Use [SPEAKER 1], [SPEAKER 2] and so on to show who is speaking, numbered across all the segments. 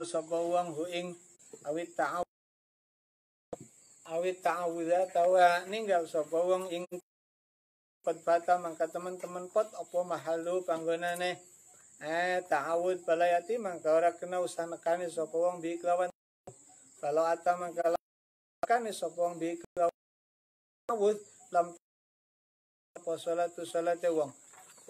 [SPEAKER 1] sapa wong hu ing awit ta'awudha tawa ninggal sapa wong ing pot bata mangka teman-teman pot apa mahalu panggonane ta'awud balayati mangka ora kena usah nekani sapa wong bi kelawan kalau ata mangka nekani sapa wong bi kelawan ta'awud lam apa salate wong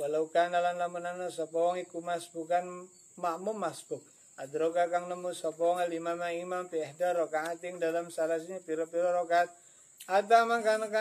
[SPEAKER 1] walau kana lan lamunana sapa wong iku masbukan makmum masbuk adroga kang nemu sapa wong imam fi ihda rakaating dalam salah sini pira-pira rakaat ada mangka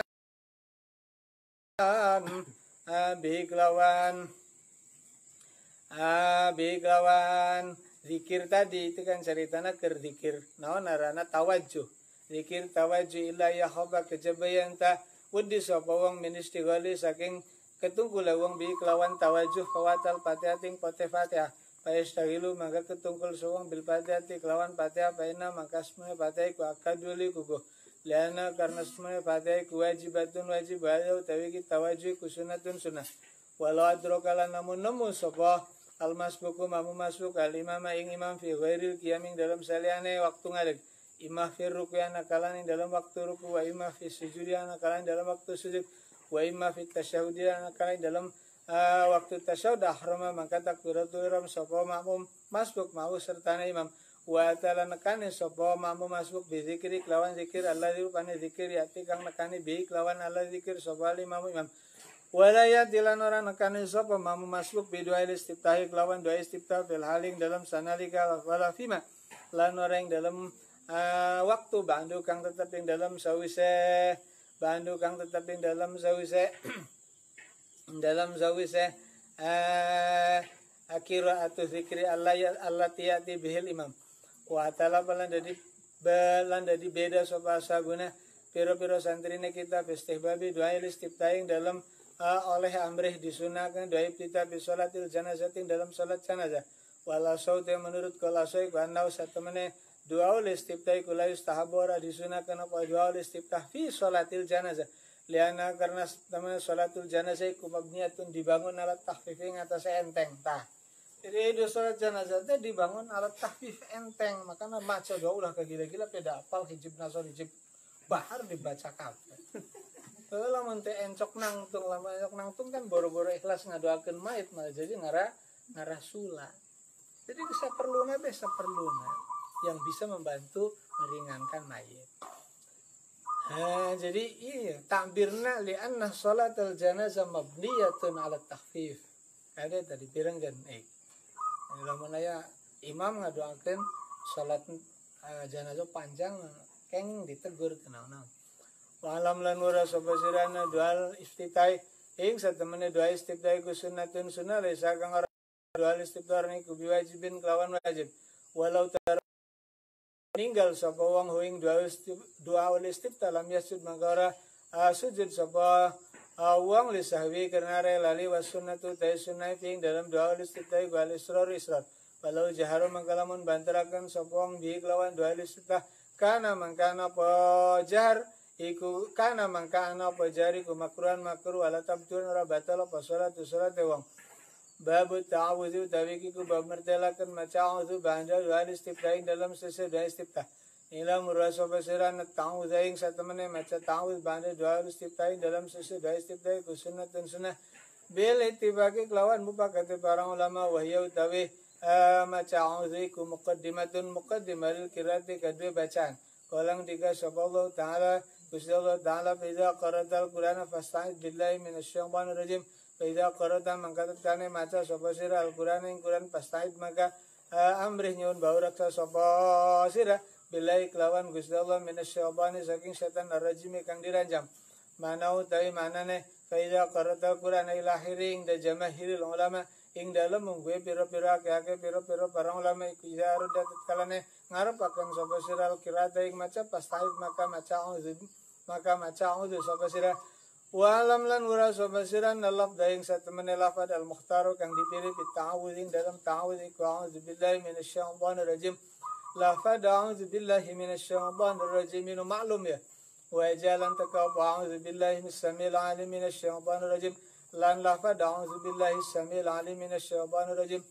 [SPEAKER 1] biglawan zikir tadi itu kan ceritanya ker zikir naon arana tawajuh zikir tawajuh illa ya khaba kejabayanta wudi sapa wong min istighali saking ketungkul wong bi kelawan tawajuh kawatal fatihating fatihah payastagilu maka ketungkul sawang bil fatihati kelawan fatihah paina maka semua fatihah ku akaduli kugo liana karena semua fatihah ku wajibatun wajib walau tapi kita tawajuh ku sunatun sunnah walau adrokala namun nemu sapa almasbuku mamu masbuk alimama ing imam fi ghairil qiyaming dalam saliane waktu ngadeg imah fi ruku'an nakalan dalam waktu ruku wa imah fi sujudian nakalan dalam waktu sujud wa imah fi tasyahudian nakalan dalam waktu tasyahud ahrama maka takbiratul ihram sapa makmum masbuk mau serta imam wa ta'ala nekane sapa makmum masbuk bi zikri kelawan zikir Allah rupane zikir yati kang nekane bi kelawan Allah zikir sapa imam walayat dilan orang nekane sapa makmum masbuk bi doa istiftahi kelawan doa istiftah fil haling dalam sanalika wala fima lan orang dalam waktu bandu kang tetep ing dalam sawise dalam sawise akira atau zikri Allah tiati bihil imam wa ta'ala balan dari beda sapa sabuna piro-piro santrine kita istihbabi doa istiftaing dalam oleh amrih disunahkan doa kita bi salatil janazatin dalam salat jenazah wala saut yang menurut kalasai kanau satemene doa istiftai kula yustahabora disunahkan apa doa istiftah fi salatil janazah liana karena namanya salatul janazah iku mabniyatun dibangun alat tahfif ing atas enteng tah. Jadi do salat janazah teh dibangun alat tahfif enteng, makanya maca doa ulah kegila-gila peda apal hijib nasor hijib bahar dibaca kabeh. Kalau mun teh encok nangtung kan boro-boro ikhlas ngadoakeun mayit malah jadi ngarah sula. Jadi bisa perluna yang bisa membantu meringankan mayit. Jadi iya takbirna li'anna sholatul janazah mabniyatun ala takhfif. Ada tadi pirang kan lamun aya imam ngadoakeun salat janazah panjang kenging ditegur kenaon. Wa alam lan ura sabasirana doa iftitah ing satemene doa iftitah ku sunnatun sunnah lesa kang doa iftitah niku biwajibin kelawan wajib. Walau ninggal sapa wong huing doa istiftah lam yasud mangkara sujud sapa wong li sahwi karena lali was sunnatu ta sunnah ing dalam doa istiftah wal israr walau jaharu mangkalamun bantarakan sapa wong bi kelawan doa istiftah kana mangkana apa jahar iku kana mangkana apa jari ku makruhan makruh wala tabtun ora batal apa salat wong babu ta'awudhu tawikiku bab mertelakan maca'awudhu ba'anda doa istiftah dalam sesi doa istiftah ila murasa basiran ta'awudha ing satamane maca ta'awudh ba'anda doa istiftah dalam sesi doa istiftah ku sunnatun sunnah bil itibaki kelawan mupakati para ulama wahya utawi maca'awudhu iku muqaddimal kirati kadwe bacaan kolang tiga saballahu ta'ala Bismillah ta'ala faiza qaratal qur'ana fasta'id billahi minasyaitonir rajim Faiza qarata mangka tetane maca sapa sira Al-Qur'an ing Qur'an pasta'id maka amrih nyuwun bauraksa sapa sira billahi kelawan Gusti Allah minasyaitonir saking setan rajim kang diranjam manau tawi manane faiza qaratal qur'ana ila akhiri ing jamaahirul ulama ing dalem mungguhe pira-pira akeh pira-pira para ulama iku ya rudat kalane ngarep akan sapa sira al-qira'at ing maca pasta'id maka maca auzu sapa sira wa alam lan ura sapa sira nalaf daing satemene lafaz al-mukhtaru kang dipilih bita'awudz dalam ta'awudz iku a'udzu billahi minasyaitonir rajim lafaz a'udzu billahi minasyaitonir rajim inu maklum ya wa jalan takab a'udzu billahi mis-samil alim minasyaitonir rajim lan lafaz a'udzu billahi samil alim minasyaitonir rajim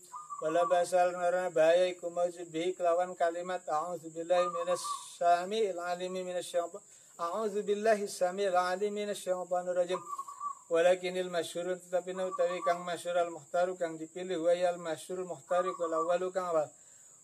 [SPEAKER 1] wala basal narana bahaya iku maujud bihi kelawan kalimat a'udzubillahi minasyami'il alimi minasyaitan a'udzubillahi samil alimi minasyaitanir rajim. Walakinil masyhur tetapi utawi kang masyhur al muhtaru kang dipilih wa al masyhur muhtaru kal awwalu kang awal.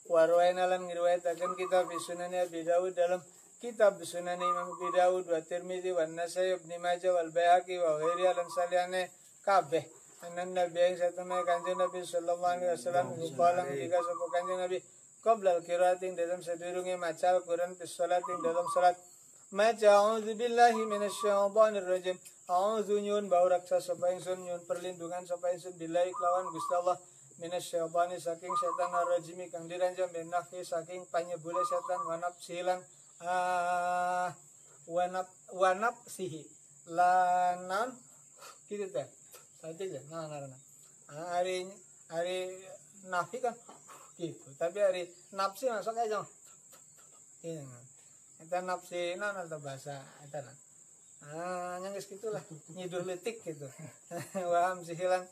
[SPEAKER 1] Warwaina lan ngriwayataken kitab Sunan Abi Dawud dalam kitab Sunan Imam Abi Dawud wa Tirmidzi wa Nasai Ibnu Majah wal Baihaqi wa ghairi lan saliyane kabeh anan nabi satuna kanjeng Nabi sallallahu alaihi wasallam qala ketika sapa kanjeng Nabi qabla al-qiraati dalam sadurunge maca Al-Qur'an fi shalat dalam salat maca a'udzu billahi minasyaitonir rajim a'udzu nyun bauraksa sapa ingsun nyun perlindungan sapa ingsun billahi kelawan Gusti Allah minasyaitani saking setan rajim kang diranjam ben nafi saking panyebule setan wanap silang wanap sihi lanan gitu teh saja nah hari nafi kan gitu tapi hari nafsi masuk aja ini kita nafsi nana atau bahasa itu yang gitulah nyidur letik gitu waham sihilan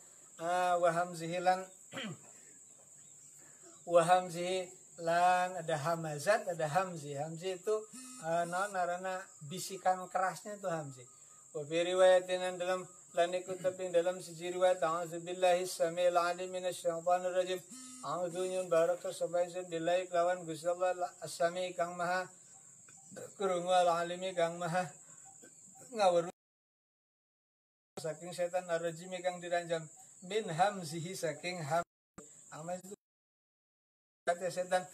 [SPEAKER 1] wahamzihi lan ada hamazat ada hamzi itu narana bisikan kerasnya itu hamzi wa fi riwayatin dalam lan ikut tapi dalam siji riwayat a'udzubillahi samil alim minasyaitonir rajim a'udzu nyun baraka sabain billahi kelawan Gusti Allah as-sami kang maha krungu al-alimi kang maha ngawur saking setan ar-rajim kang diranjam min hamzihi saking ham amal itu kata setan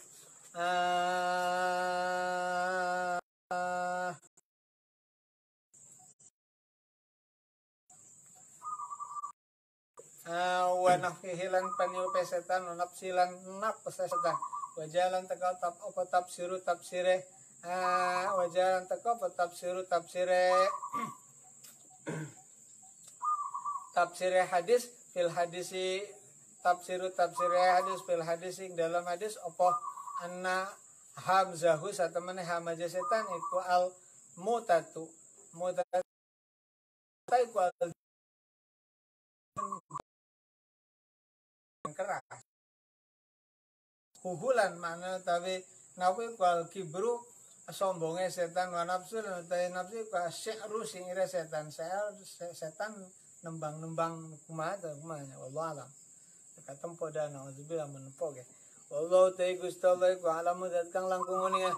[SPEAKER 1] wa nafihilan paniupe setan nafsilan nafsa setan wajalan teka tafsiru tafsire wajalan teka tafsiru tafsire hadis fil hadisi tafsir hadis fil hadis dalam hadis apa anna hamzahu satemene hamaja setan iku al mutatu iku al keras huhulan mana tapi nawi kual kibru sombongnya setan wa nafsu tapi nafsu ka syi'ru sing ira setan setan nembang kumanya wallahu alam katempo dan auzubillah menempok ya wallahu ta'ala Gusti Allah ku alamu zat kang langkung uninga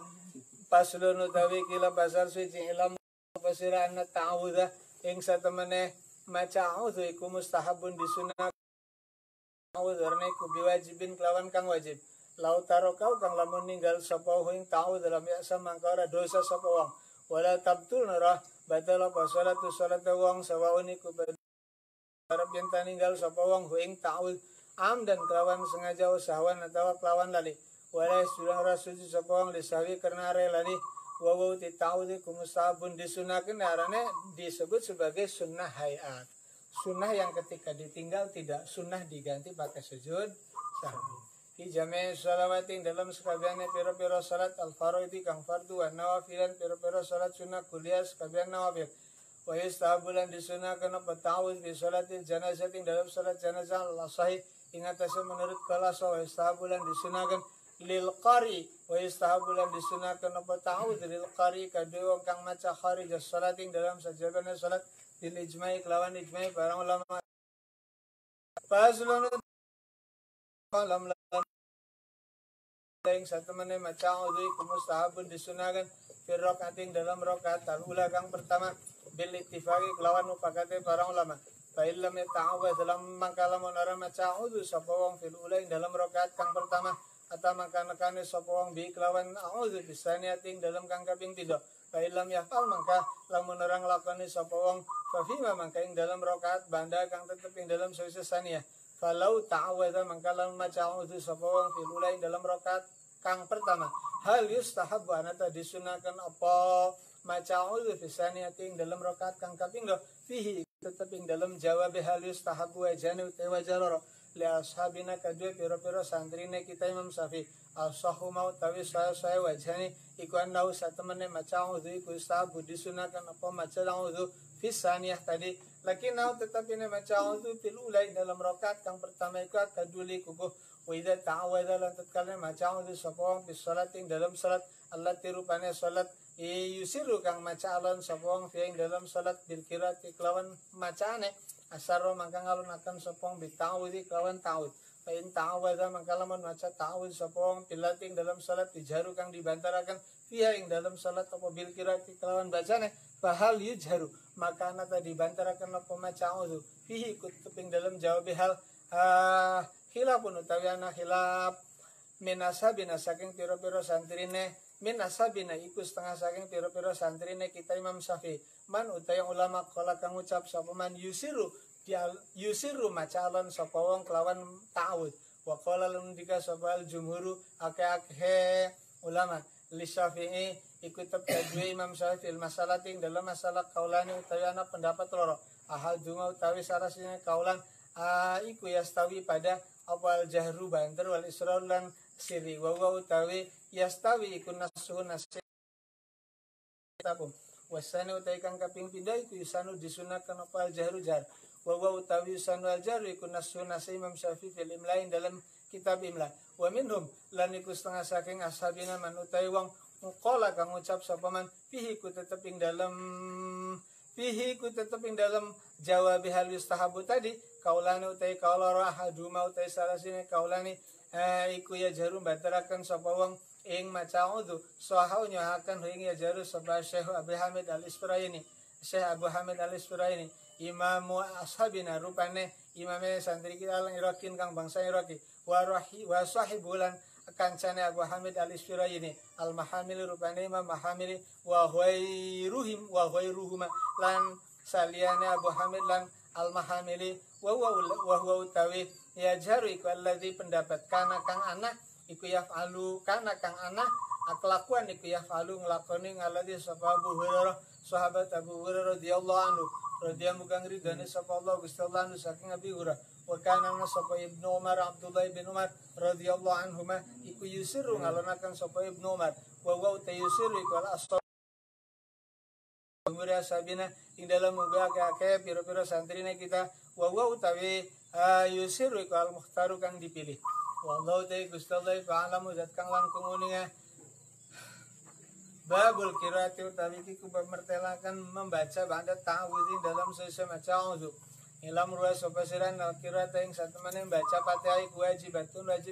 [SPEAKER 1] paslun utawi kila pasal suci ilmu pasira anna ta'awudha ing satemene maca a'udzu iku mustahabun disunah a'udzurna iku biwajibin kelawan kang wajib lau taro kau kang lamun ninggal sapa ing ta'awudz dalam yasa mangkara dosa sapa wong wala tabtul nara batal apa salat wong sawaun iku arep yen ninggal sapa wong ing ta'awudz am dan kelawan sengaja usahawan atau kelawan lali wala surah rasul sapa wong lisawi karena relani wa ta'awudz iku mustabun disunahkeun arane disebut sebagai sunnah hayat sunnah yang ketika ditinggal tidak sunnah diganti pakai sujud sahwi fi jami' shalawatin dalam sekabiane pira-pira salat al-fardhi kang fardu wa nawafilan pira-pira salat sunnah kuliah sekabian nawafil wa yastahabulan disunahkan ta'awudz bi salatil janazah dalam salat janazah Allah sahih ingat menurut kalas wa yastahabulan disunahkan lil qari wa yastahabulan disunahkan ta'awudz lil qari kadhe kang maca kharij salatin dalam sajabana salat bil ijma'i kelawan ijma'i para ulama paslon kalam yang satemene maca a'udzu iku mustahabun disunahkan fi rakaatin dalam rakaat al-ula kang pertama bil ittifaqi kelawan mupakate para ulama fa illam ta'awwadz dalam mangkala monara maca a'udzu sapa wong fil ula dalam rakaat kang pertama atau makane sapa wong bi kelawan a'udzu bisaniatin dalam kang kaping 3 fa illam yafal mangka lamun orang lakoni sapa wong fa fima mangka ing dalam rakaat banda kang tetep ing dalam sawise saniyah falau ta'awwadza mangka lamun maca a'udzu sapa wong fil ula dalam rakaat kang pertama hal yustahabbu anata disunahkan apa maca a'udzu bisaniatin dalam rakaat kang kaping 2 fihi tetep ing dalam jawab hal yustahabbu wajane utawa jaloro li ashabina kadue pira-pira santrine kita Imam Syafi'i as-sahu mau tawi saya wajane iku andau satemene maca a'udzu iku yustahabbu disunahkan apa maca a'udzu fisaniyah tadi lakin nau tetapi ne maca a'udzu fil ulai dalam rakaat kang pertama iku kaduli kuku wa idza ta'awwadza lan tatkala maca auzu sapa wong fi shalat ing dalam salat allati rupane salat yusiru kang maca alon sapa wong fi ing dalam salat bil qiraati kelawan macaane asaro mangka ngalunaken sapa wong bi ta'awudzi kelawan ta'awud fa in ta'awwadza mangka lamun maca ta'awud sapa wong pilati ing dalam salat dijaru kang dibantaraken fiha ing dalam salat apa bil qiraati kelawan bacane fahal yujharu maka ana tadi bantaraken apa maca auzu fihi kutub ing dalam jawab hal khilafun utawi ana khilaf min ashabina saking pira-pira santrine min ashabina iku setengah saking pira-pira santrine kita Imam Syafi'i man utawi ulama kala kang ngucap sapa man yusiru maca alon sapa wong kelawan ta'awud wa qala lan dika sapa al jumhuru akeh ulama li Syafi'i iku tepedue Imam Syafi'i masalah ting dalam masalah kaulani utawi ana pendapat loro ahal dunga utawi sarasine kaulan iku yastawi pada awal jahru banter wal israr lan sirri wa utawi yastawi iku nasuh nasih takum wasane utawi kang kaping pindho iku yusanu disunatkan apa al jahru jar wa utawi yusanu al jahru iku nasuh nasih Imam Syafi'i fil imlain dalam kitab imla wa minhum lan iku setengah saking ashabina man utawi wong qala kang ngucap sapa man fihi ku tetep ing dalam jawab hal yustahabu tadi kaulane utai kaula ahaduma utai salasine kaulane iku ya jarum bataraken sapa wong ing maca auzu sahau nyahaken ing ya jaru sapa Syekh Abu Hamid Al-Isfirayini imamu ashabina rupane imame santri kita lang Irakin kang bangsa Iraki wa sahibulan kancane Abu Hamid Al-Isfirayini al-Mahamili rupane Imam Mahamili wa ghairuhuma lan saliyane Abu Hamid lan al-Mahamili wa huwa utawi ya jaru iku alladzi pendapat kana kang ana iku yaf'alu kana kang ana kelakuan iku yaf'alu nglakoni ngaladi sapa Abu Hurairah sahabat Abu Hurairah radhiyallahu anhu radhiyallahu kang ridane sapa Allah Gusti Allah anu saking Abi Hurairah wa kana sapa Ibnu Umar Abdullah bin Umar radhiyallahu anhuma iku yusiru ngalonaken sapa Ibnu Umar wa yusiru iku al-asr Umur sabina ing dalam muga akeh pira-pira santrine kita wa utawi yusiru iku al-mukhtaru kang dipilih wallahu ta'ala Gusti Allah ta'alamu zat kang langkung uninga babul qiraati utawi iku bab mertelakan membaca ba'da ta'awudz dalam selesai maca auzu ilam ruwa sapa siran al-qiraat ing satemene baca Fatihah iku wajib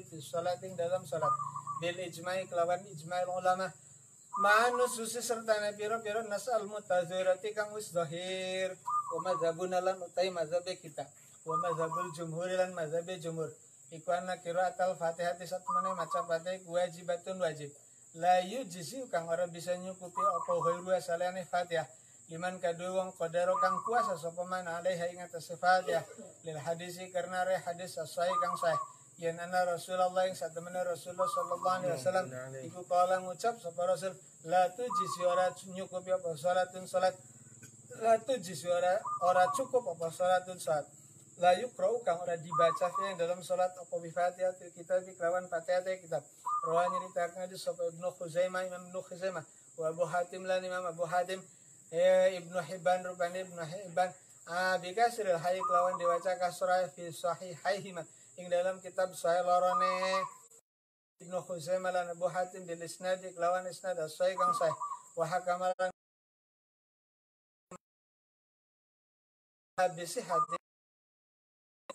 [SPEAKER 1] di salat ing dalam salat bil ijma'i kelawan ijma' ulama manus susi serta pira-pira nasal mutazirati kang wis zahir wa mazhabuna lan utai mazhabe kita wa mazhabul jumhur lan mazhabe jumhur iku ana qiraatul Fatihah satemene maca Fatihah wajib la yujzi kang ora bisa nyukupi apa ghairu salane Fatihah liman kadue wong qadaro kang kuasa sapa man alaiha ing atas Fatihah lil hadisi karena re hadis sahih kang sahih yen ana Rasulullah yang satemene Rasulullah sallallahu alaihi wasallam iku kala ngucap sapa Rasul la tujzi ora nyukupi apa salatun salat la tujzi ora cukup apa salatun salat la yuqra'u kang ora dibaca yang dalam salat apa bi Fatihah kitab kelawan Fatihah kitab rawani ritakna di sapa Ibnu Khuzaimah Imam Ibnu Khuzaimah wa Abu Hatim lan Imam Abu Hatim Ibnu Hibban rupane Ibnu Hibban bikasril hayy kelawan diwaca kasrah fi sahihaihima ing dalam kitab sahih lorone Ibnu Khuzaimah lan Abu Hatim bil isnad kelawan isnad sahih kang sahih wa hakamalan habis hadis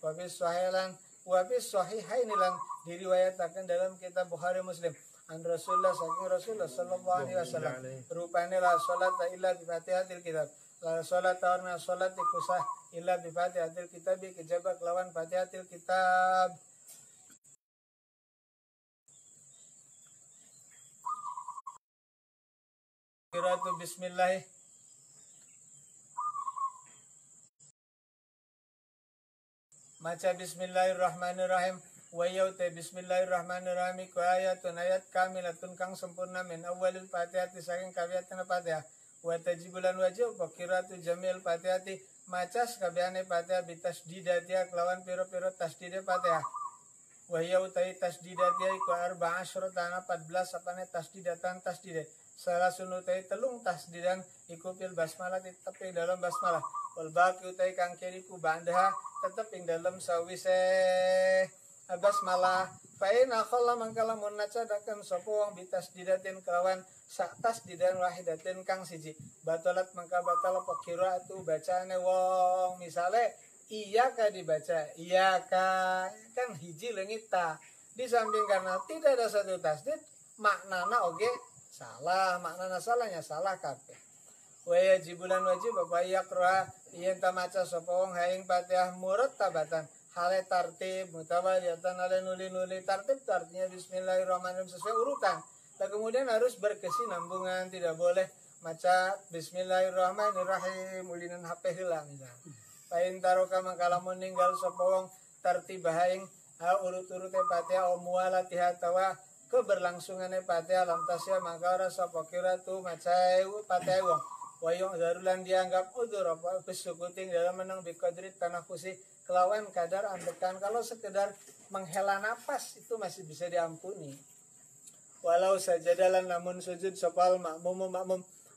[SPEAKER 1] wa fi sahihan wa fi sahihain lan diriwayataken dalam kitab Bukhari Muslim an Rasulullah saking Rasulullah sallallahu alaihi wasallam rupane la salat illa bi Fatihatil kitab la salat warna salat iku sah illa bi Fatihatil kitab kejaba kelawan Fatihatil kitab qiraatu bismillah maca bismillahirrahmanirrahim wa yauta bismillahirrahmanirrahim ku ayatun ayat kamilatun kang sempurna min awalil Fatihati saking kawiatan Fatihah wa tajibulan wajib wa qiraatu jamil Fatihati maca sakabehane Fatihah bitasdidati kelawan pira-pira tasdid Fatihah wa yauta tasdidati ku 14 tanah 14 apane tasdidatan tasdid salah sunutai telung tasdidan iku fil basmalah tetep ing dalam basmalah wal baqi utai kang kiri ku bandah tetep ing dalam sawise basmalah fa in akhalla mangkala mun nacadakeun sapa wong bitasdidatin kelawan sak tasdidan wahidatin kang siji batalat mangka batal apa qiraatu bacaane wong misale iya ka dibaca iya ka kan hiji leungita di samping karena tidak ada satu tasdid maknana oge salah maknana salahnya salah kabeh wa yajibulan wajib apa yaqra yen ta maca sapa wong haing Fatihah murattabatan hale tartib mutawaliyatan ale nuli-nuli tartib artinya bismillahirrahmanirrahim sesuai urutan. Dan kemudian harus berkesinambungan, tidak boleh maca bismillahirrahmanirrahim ulinan HP heula misalnya. Pain taroka mangkala meninggal sapa wong tartibahaing urut-urute Fatihah o mualatiha tawa keberlangsungane Fatihah lam tasya mangka ora sapa qiraatu maca Fatihah wong. Wayung darulan dianggap udzur apa besukuting dalam menang biqadri tanafusi kelawan kadar ambekan kalau sekedar menghela napas itu masih bisa diampuni. Walau sajadalan namun sujud sopal makmum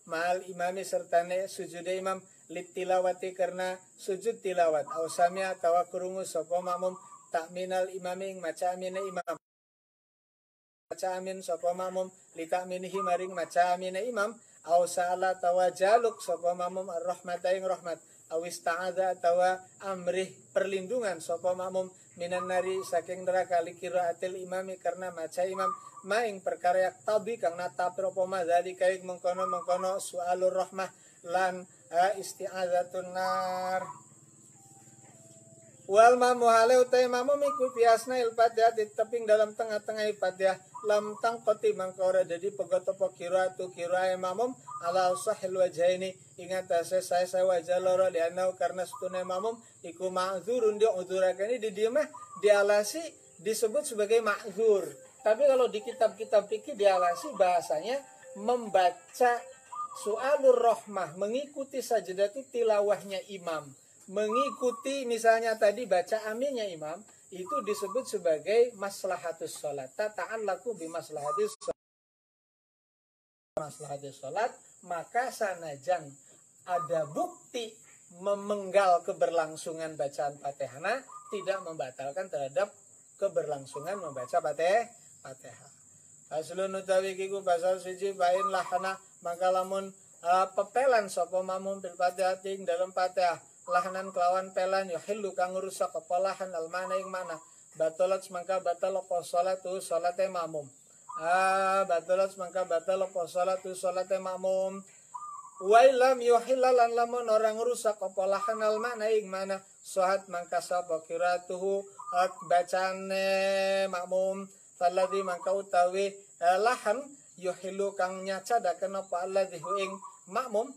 [SPEAKER 1] ma'al imami sertane sujud imam litilawati karena sujud tilawat ausamia tawa kurungu sopo makmum takminal imami ing maca amine imam maca amin sopo makmum litakminihi maring maca amine imam ausala tawa jaluk sopo makmum ar-rahmata ing rahmat awis ta'adha tawa amrih perlindungan sopo makmum minan nari saking neraka likiraatil imami karena maca imam maing perkara yak tabi kang nata propoma dari kaik mengkono soalur rahmah lan isti'adzatun nar wal mamuhale utai mamu miku piasna il-Fatihah diteping dalam tengah-tengah Fatihah lam tangkoti mangkora jadi pegotopo kiraatu kirae mamum ala sahil wajhaini ingat saya wajah loro lianau karena setune mamum iku ma'zurun dia udzurakan ini di mah dialasi disebut sebagai ma'zur. Tapi kalau di kitab-kitab fikih dialasi bahasanya membaca su'alur rahmah, mengikuti sajdatu tilawahnya imam. Mengikuti misalnya tadi baca aminnya imam, itu disebut sebagai maslahatus sholat. Ta'allaku bimaslahatis sholat, maka sanajan ada bukti memenggal keberlangsungan bacaan Fatihah tidak membatalkan terhadap keberlangsungan membaca Fatihah. Aslun utawi kiku pasal siji bain lahana maka lamun pepelan sapa mamun bil Fatihah ing dalam Fatihah lahanan kelawan pelan yuhillu kang rusak apa lahan almana ing mana batalat mangka batal apa salatu salate makmum batalat mangka batal apa salatu salate makmum wa lam yuhillalan lamun orang rusak apa lahan almana ing mana sahat mangka sapa qiraatuhu bacane makmum falladzi mangka utawi lahan yuhillu kang nyacadaken apa alladzi ing makmum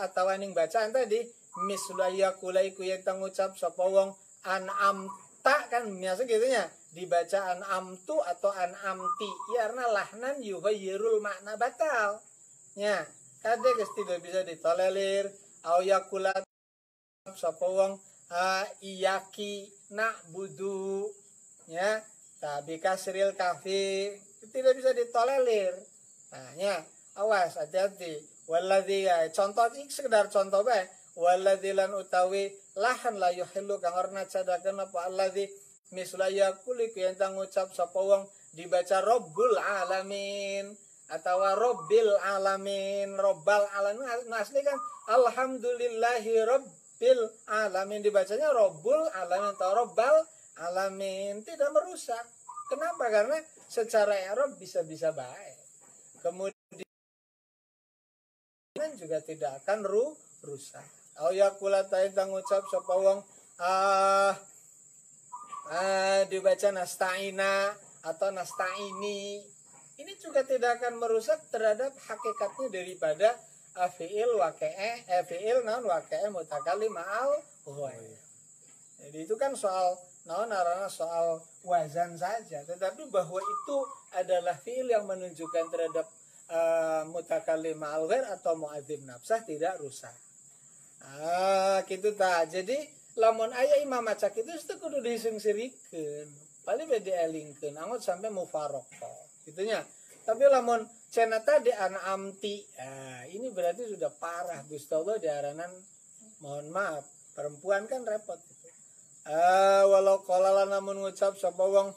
[SPEAKER 1] atawa ning bacaan tadi mislaya kulaiku yang ngucap sapa wong an'amta kan biasa gitunya dibaca an'amtu atau an'amti ya karena lahnan yuhayyirul makna batal nya kade geus tidak bisa ditolerir au yakulat sapa wong iyaki na'budu ya tapi kasril kafi tidak bisa ditolerir. Nah, ya, awas hati-hati. Walladzi contoh ini sekedar contoh bae. Walladzi lan utawi lahan la yuhillu kang orna cadakeun apa alladzi misla yaquli yen tang ngucap sapa wong dibaca Rabbul alamin atau Rabbil alamin, Rabbal alamin asli kan alhamdulillahi rabbil alamin dibacanya Rabbul alamin atau Rabbal alamin tidak merusak. Kenapa? Karena secara i'rab bisa-bisa baik. Kemudian juga tidak akan rusak. Au yaqula ta'ala ngucap sapa wong dibaca nasta'ina atau nasta'ini. Ini juga tidak akan merusak terhadap hakikatnya daripada fi'il waqi'i fi'il naun waqi'i mutakallim ma'al ghair. Jadi itu kan soal soal wazan saja, tetapi bahwa itu adalah fi'il yang menunjukkan terhadap mutakallim ma'al ghair atau mu'adzim nafsah tidak rusak. Gitu ta. Jadi lamun aya imam maca kitu itu kudu disungsirikeun. Paling beda elingkeun angot sampai mufaraqah. Gitunya. Tapi lamun cenah tadi an'amti. Ini berarti sudah parah Gusti Allah diaranan mohon maaf. Perempuan kan repot gitu. Walau qala namun ngucap sapa wong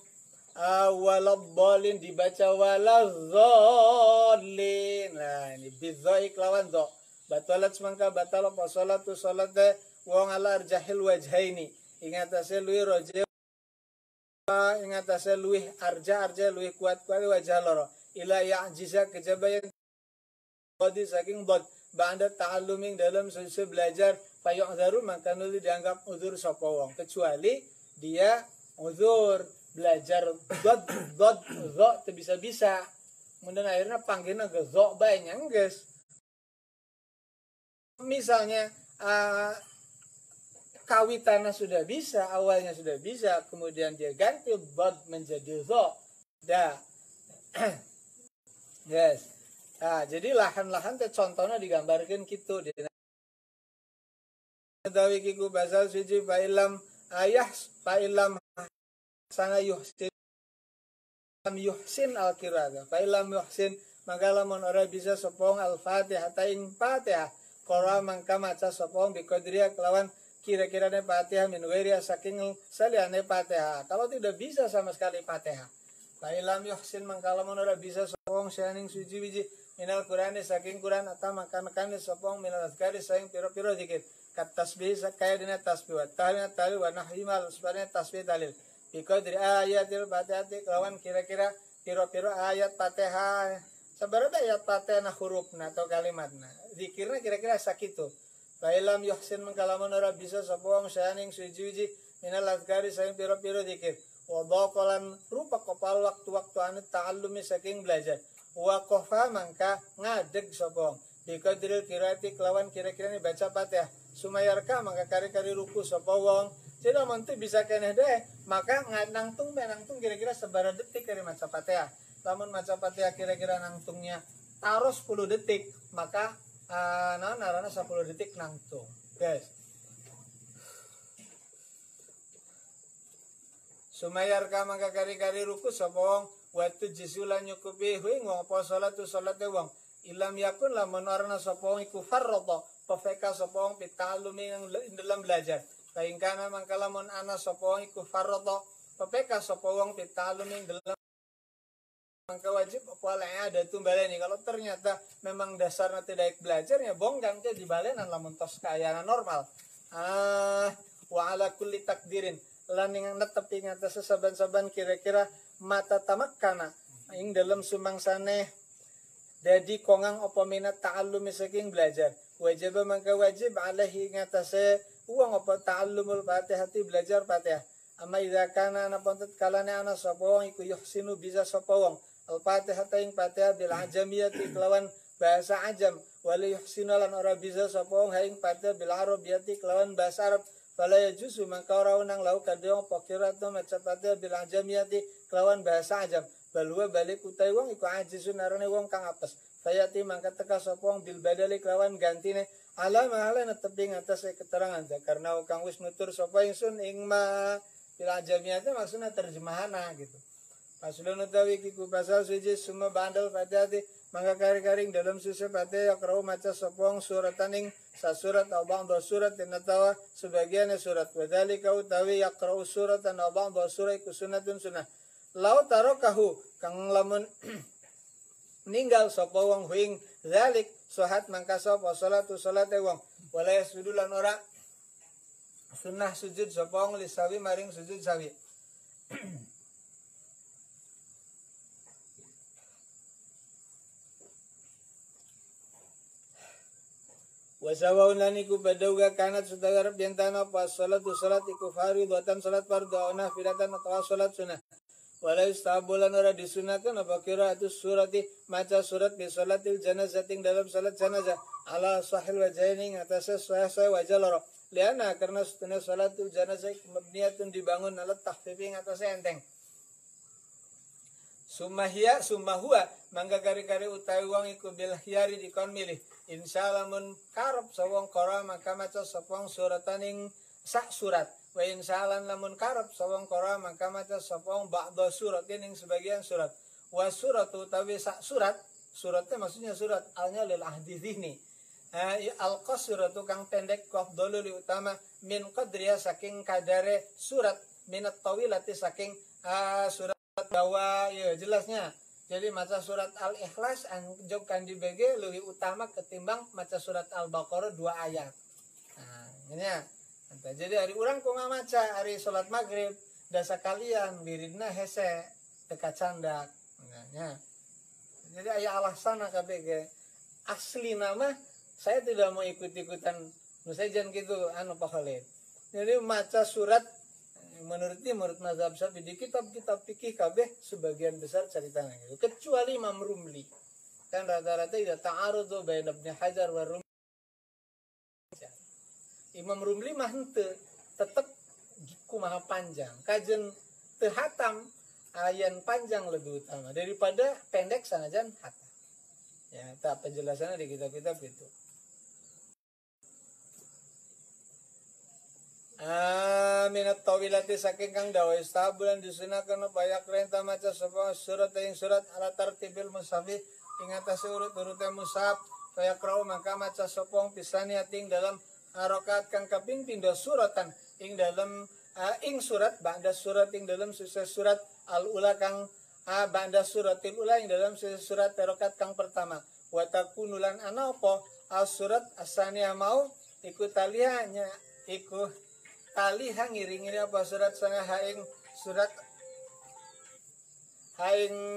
[SPEAKER 1] waladhdallin dibaca waladhdallin. Nah, ini bidzai kelawan dha. Batalat semangka batal apa salatu salate wong ala arjahil wajhaini. Ingatase luwih roje ingatase luwih arja luwih kuat wajah loro. Ila ya'jiza kejabayan qadi saking bot ba'da ta'alluming dalam sesuai belajar fayu'dharu maka nuli dianggap uzur sapa wong kecuali dia uzur belajar dot itu bisa-bisa kemudian akhirnya panggilnya ke zo banyak guys. Misalnya kawitannya sudah bisa, awalnya sudah bisa, kemudian dia ganti dot menjadi zo. Dah. Yes. Nah, jadi lahan-lahan teh contohnya digambarkan gitu di tawi kiku basal suci fa'ilam ayah fa'ilam sana yuhsin al-qira'ah fa'ilam yuhsin maka lamun ora bisa sopong al-fatihah ta'ing fatihah qara mangka maca sopong biqadriya kelawan kira-kiranya fatihah min ghairi saking saliyane fatihah. Kalau tidak bisa sama sekali fatihah fa'ilam yuhsin mangka lamun ora bisa sopong syaning suci biji minal Qur'ani saking Qur'an atau makan sopong minal azkari saking piro-piro zikir kat tasbih sakaya dina tasbih wa tahlil wa nahwimal sebenarnya tasbih dalil biqadri ayatil fatihah kelawan kira-kira piro-piro ayat fatihah sebenarnya ayat fatihah hurufna atau kalimatna zikirnya kira-kira sakitu failam yuhsin mengkalamun ora bisa sopong syaning suci minal azkari saking piro-piro zikir wa dhaqalan rupa kopal waktu-waktu anu ta'allumi saking belajar wa qafa mangka ngadeg sopong biqadril qiraati kelawan kira-kira ini baca fatihah sumayarka maka kari-kari ruku sapa wong jadi mantu bisa keneh deh maka nangtung kira-kira seberapa detik dari maca fatihah lamun maca fatihah kira-kira nangtungnya taruh 10 detik maka narana 10 detik nangtung guys sumayarka maka kari-kari ruku sapa wong waktu jisulan nyukupi hui ngopo salat wong ilam yakun lamun arana sapa wong iku farradha pefeka sapa wong pitalumi yang dalam belajar kaingkana mangka lamun ana sapa wong iku farradha pefeka sapa wong pitalumi dalam mangka wajib apa ada tumbaleni kalau ternyata memang dasarnya tidak belajar ya bongkang teh dibalenan lamun tos kayana normal wa ala kulli takdirin lan ing netepi ngatas saban-saban kira-kira mata tamakkana ing dalam sumangsane dadi kongang apa minat ta'allumi saking belajar wajib mangka wajib alaihi ngatasé uang apa ta'allumul fatihah belajar fatihah amma idza kana ana pontet kalane ana sapa wong iku yuhsinu bisa sapa wong al fatihah ing fatihah bil ajamiyati kelawan bahasa ajam wali yuhsinu lan ora bisa sapa wong ing fatihah bil arabiyati kelawan bahasa arab fala yajuzu mangka ora unang lau kadhe apa kiratu maca fatihah bil ajamiyati kelawan bahasa ajam balwa balik utai wong iku ajizun arane wong kang apes sayati mangka teka sapa wong bil badali kelawan gantine ala mahala netepi ngatas keterangan karena kang wis nutur sapa ingsun ing ma bil ajamiyati maksudna terjemahanna gitu pasulun utawi kiku pasal suci summa bandal fatihah mangka kari-karing dalam susu fatihah yakrau maca sapa wong surataning sasurat atau ba'da surat tawa sebagian surat wadzalika utawi yakrau suratan aw ba'da surat iku sunnatun sunnah lau tarokahu kang lamun ninggal sapa wong huing zalik sahat mangka sapa salatu salate wong wala yasudulan ora sunnah sujud sapa wong lisawi maring sujud sawi wasawaun laniku badauga kanat sudara biantana pas salatu salat iku faridatan salat fardhu ana firatan atau salat sunnah wala istabulan ora disunahkan apa qiraatus surati maca surat bi salatil janazah dalam salat janazah ala sahil wajaini atas sahih wajah loro liana karena sunah salatul janazah mabniyatun dibangun ala takhfifi atas enteng sumahua mangga kari-kari utawi wong iku bil khiyari dikon milih insyaallah mun karep sawong qara maka maca sapa surataning sak surat wa insyaallah lamun karep sawong qara maka maca sapa ba'da surat ning sebagian surat wa suratu utawi sak suratnya maksudnya surat alnya lil ahdi zihni al-qasratu kang pendek qafdalu li utama min qadriya saking kadare surat minat tawilati saking surat bahwa ya jelasnya. Jadi maca surat Al-Ikhlas anjog kan dibege lebih utama ketimbang maca surat Al-Baqarah 2 ayat. Nah, ini ya. Jadi hari urang ku ngamaca hari salat maghrib dasa kalian wiridna hese teka candak. Nah, jadi aya alasan KBG. Asli nama saya tidak mau ikut-ikutan nusajan gitu Pak Khalid. Jadi maca surat menurut mazhab Syafi'i di kitab-kitab fikih kabeh sebagian besar ceritanya gitu. Kecuali Imam Rumli. Kan rata-rata tidak ta'arudzu baina Ibnu Hajar wa Rumli. Imam Rumli mah henteu tetep kumaha panjang. Kajen teu hatam ayan panjang lebih utama daripada pendek sanajan hatam. Ya, tak penjelasannya di kitab-kitab itu. Minat tawilati saking kang dawa istabulan disunahkeun bayak renta maca sapa surat ing surat ala tartibil mushafi ing atas urut-urute mushaf kaya krau maka maca sapa pisani ating dalam rakaat kang kaping pindho suratan ing dalam ing surat ba'da surat ing dalam surat al-ula kang ba'da suratil ula ing dalam surat rakaat kang pertama wa takunulan ana apa surat asania mau iku talihanya iku taliha ngiring ini apa surat sana haing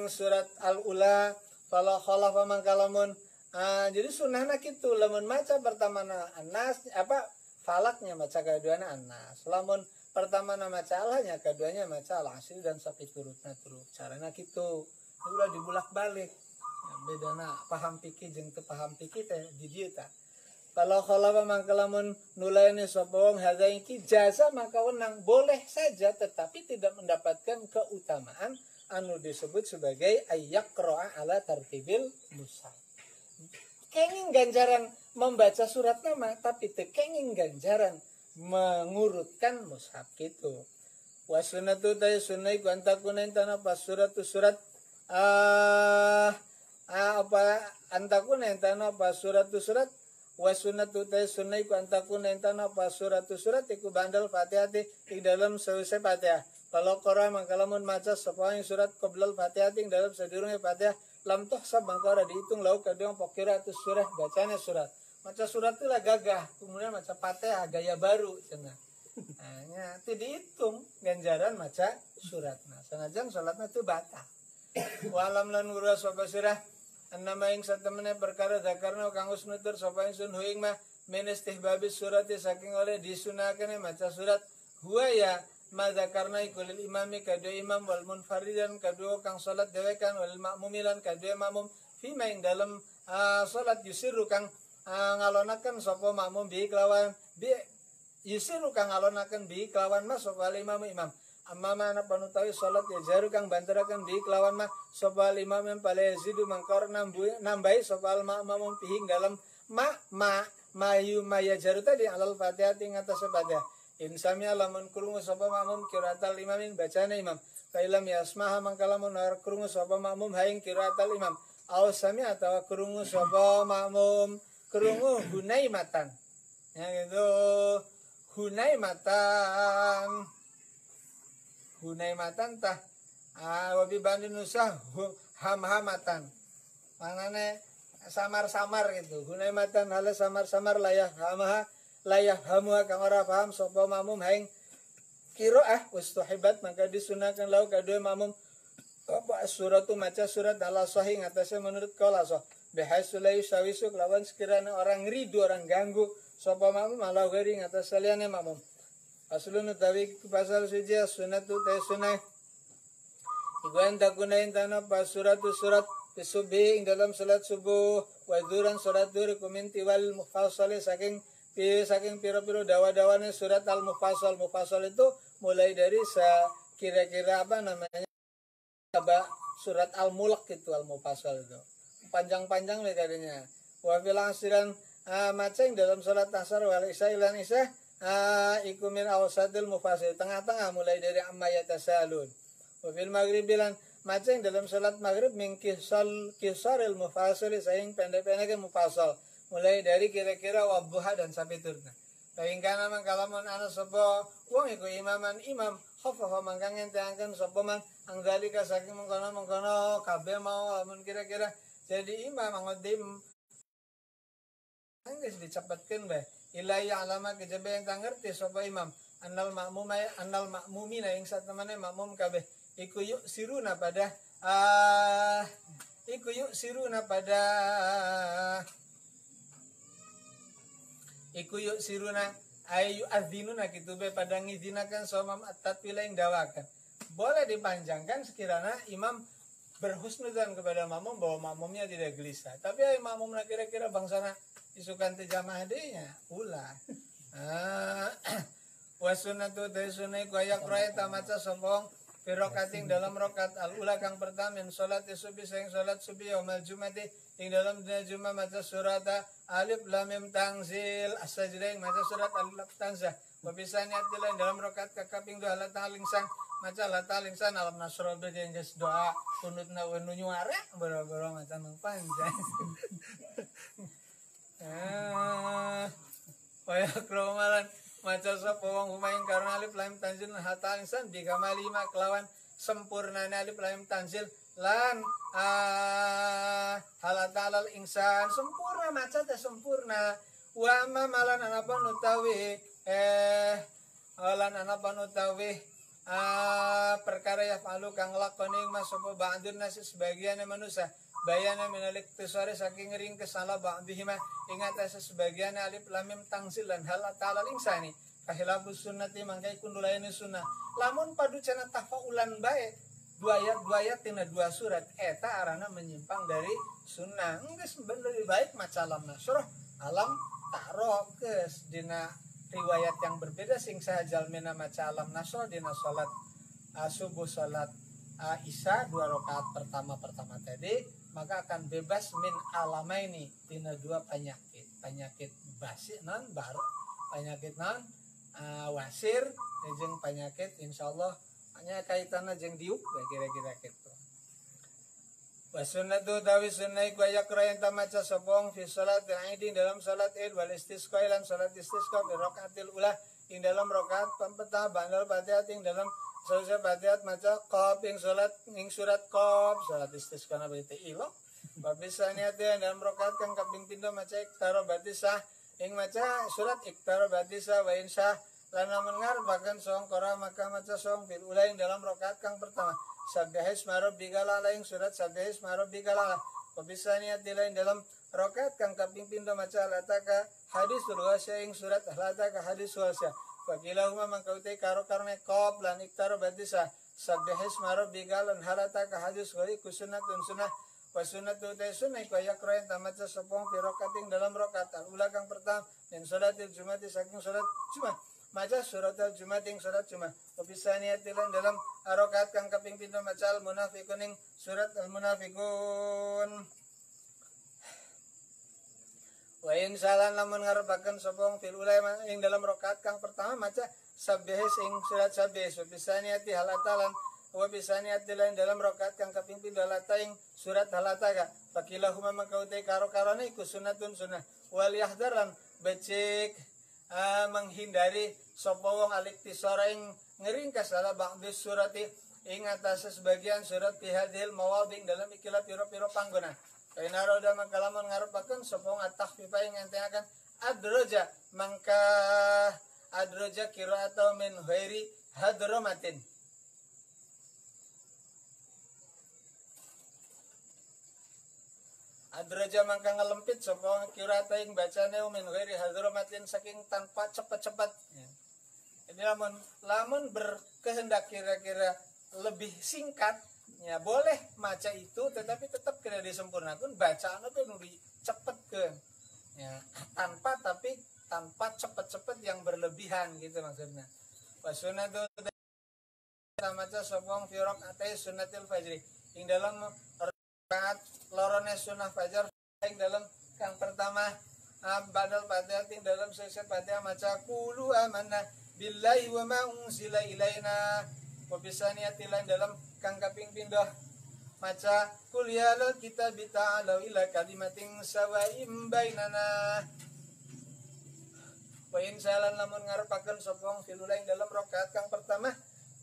[SPEAKER 1] surat al-ula fala khalafa mangkalamun. Jadi sunnahna kitu lamun maca pertamana An-Nas apa falaknya maca kaduana An-Nas. Lamun pertamana maca alanya kaduanya maca al-Asr dan sapi turutna turut. Carana kitu. Ulah dibulak-balik. Bedana paham fikih jeung teu paham fikih teh di dieu tah. Kalau khalafa mangkalamun nulaini sopong hadain ki jasa maka wenang boleh saja tetapi tidak mendapatkan keutamaan anu disebut sebagai ayyaqra'a ala tartibil mushaf. Kenging ganjaran membaca surat nama tapi tekenging ganjaran mengurutkan mushaf itu. Wa sunnatu ta sunnai ku antakuna intana pas surat apa antakuna intana pas surat wa sunnatu ta sunnai ku antakuna intana pas surat iku bandal Fatihah ing dalam selesai Fatihah. Kalau qara mangkalamun maca sapa ing surat qoblal Fatihah ing dalam sadurunge Fatihah lam tuhsab mangkara dihitung lau kadang pokira itu surah bacanya surat. Maca surat itu lah gagah, kemudian maca Fatihah gaya baru cenah. Nah, itu dihitung ganjaran maca surat. Nah, sanajan salatna itu batal. Walam lan ngura sapa surah annama ing satemene perkara zakarna kang wis nutur sapa ingsun hu ing mah min istihbabis surati saking oleh disunahkeun maca surat huwa ya mazakarna ikulil imami kadua imam wal munfaridan kadua kang salat dewekan wal makmumilan kadua makmum fima ing dalam salat yusiru kang ngalonaken sapa makmum bi kelawan bi yusiru kang ngalonaken bi kelawan mas sapa imam amma mana panutawi salat ya jaru kang bantaraken bi kelawan mah sapa imam yang pale yazidu mangkor nambahi sapa makmum pihing dalam mayu maya jaru tadi alal Fatihah ing atas Fatihah. Insami alamun krungu sapa makmum qiraatal imamin bacane imam. Kailam yasmaha mangkalamun krungu sapa makmum haing qiraatal imam. Aw sami atawa krungu sapa makmum krungu hunaimatan. Ya gitu. Hunaimatan tah wabi bandin usah hamhamatan. Manane samar-samar gitu. Hunaimatan hala samar-samar layah hamu kang ora paham sapa makmum haing qiraah ustuhibat maka disunahkan lau kadue makmum apa suratu maca surat ala sahih ngatasé menurut qala sah bihaisu la yusawisu lawan sekiranya orang ridu orang ganggu sapa makmum ala ghairi ngatas saliyane makmum. Aslun utawi pasal suci sunatu ta sunah iban takunain tanah pas surat subuh ing dalam salat subuh wa dzuran salat dzur kuminti wal mufassal saking piro-piro dawa-dawane surat al-mufassal itu mulai dari kira-kira apa namanya surat al-mulk itu al-mufassal itu panjang-panjang metodenya wa fil asiran maceng dalam salat asar wal isya ilan isya iku min awsadil mufassal tengah-tengah mulai dari amma yatasalun wa fil maghrib bilan maceng dalam salat maghrib min kisaril mufassal saing pendek-pendek mufassal mulai dari kira-kira wabuha dan sapiturna. Paingkana man kalamun ana sapa wong iku imaman imam khafafa mangkang enteangkeun sapa man anggalika saking mengkono kabeh mau lamun kira-kira jadi imam angodim geus dicepetkeun bae ila ya'lama kejabe enta ngerti sapa imam annal ma'mumina ing satemene makmum kabeh iku yuk siruna pada iku yuk siruna ayu adzinuna kitu be pada ngizinakan somam at-tatwila yang dawakan. Boleh dipanjangkan sekiranya imam berhusnudzan kepada makmum bahwa makmumnya tidak gelisah. Tapi ay makmumna kira-kira bangsana isukan te jamaah deui nya ulah. Wa sunnatu ta sunnah ku ayak raita maca sombong firokating dalam rokat al-ula kang pertama min salat subuh saing salat subuh yaumul jumati ing dalam dina Jumat maca surat alif lam mim tanzil as-sajdah maca surat alif tanzah wa bisa niat lain dalam rakaat kaping 2 la talingsan maca la talingsan alam nasra be geus doa kunutna we nu nyuara boro-boro maca nang panjang waya kromalan maca sapa wong humaing karena alif lam tanzil hatta talingsan bi kamalima kelawan sempurnane alif lam tanzil lan halatalal insan sempurna maca teh sempurna wa malan anapan utawi lan anapan utawi perkara ya falu kang lakoni mas sapa ba'dun nasi sebagian manusia bayana minalik tisare saking ring kesala ba'dihima ingat sebagian alif lam mim tangsil lan halatalal insani kahilabu sunnati mangkai kundulaini sunnah lamun padu cenah tafaulan bae dua ayat tina dua surat eta arana menyimpang dari sunnah geus lebih baik maca alam nasrah alam ta'roh geus dina riwayat yang berbeda sing sahajalmena maca alam nasrah dina salat subuh salat isya 2 rakaat pertama tadi maka akan bebas min alamaini dina 2 penyakit basi non baru penyakit non wasir jeung penyakit insyaallah hanya kaitannya jeung diuk kira-kira gitu. Wa sunnatu tawi sunnah ku ayak rayan tamaca sopong fi salat Id dalam salat Id wal istisqa lan salat istisqa bi rakaatil ula ing dalam rakaat pertama ba'dal Fatihah ing dalam selesai Fatihah maca qaf ing salat ing surat qaf salat istisqa na baiti ilo wa bisaniat dalam rakaat kang kaping 3 maca iktaro batisah ing maca surat iktaro batisah wa insya lana mengarbakan song kora maka maca song fil ulaing dalam rakaat kang pertama sabdahis marab bigala laing surat sabdahis marab bigala pebisaniat lain dalam rakaat kang kaping 5 maca lataka hadis sulwasya ing surat lataka hadis sulwasya fakilahuma mangkautai karo karne qab lan iktaro batisa sabdahis marab bigala halataka hadis gori kusunatun sunnah wa sunnatu ta sunnah ku ayak rayan tamaca sopong fi rakaating dalam rakaat ula kang pertama dan salatil jumat saking salat Jumat maca surat al-Jumat ing surat Jumat. Obisaniat dalam rakaat kang kaping 7 maca al-munafiqun ing surat al-munafiqun. Wa in salan lamun ngarepaken sapa fil ulama ing dalam rakaat kang pertama maca sabbihis ing surat sabbihis. Obisaniat halatalan wa bisaniat dalam rakaat kang kaping 7 halata ing surat halata. Fakilahuma mangkautai karo-karone iku sunnatun sunnah. Wal yahdharan becik menghindari sapa wong aliktisara ing ngeringkas dalam ba'dis surati ing atas sebagian surat pihadil mawading dalam ikilah piro-piro panggonan. Kaina roda mangkalamun ngarepaken sapa wong at-takhfifa ing entengaken adroja mangka adroja qira'atu min ghairi hadramatin. Adraja mangka ngelempit sapa qira'ata ing bacane min ghairi hadramatin saking tanpa cepat-cepat. Jadi lamun berkehendak kira-kira lebih singkat ya boleh maca itu tetapi tetap kena disempurnakan bacaan itu lebih cepetkeun. Ya, tanpa cepat-cepat yang berlebihan gitu maksudnya. Wa sunnatu maca sapa fi rakaatai sunnatil fajri ing dalam rakaat lorone sunnah fajar ing dalam kang pertama badal Fatihah ing dalam selesai Fatihah maca qulu amanna billahi wa ma unzila ilaina wa bisaniatilan dalam kang kaping 7 maca qul ya lal kitabi ta'alu ila kalimatin sawaim bainana wa in salan lamun ngarepaken sapa filulaing dalam rakaat kang pertama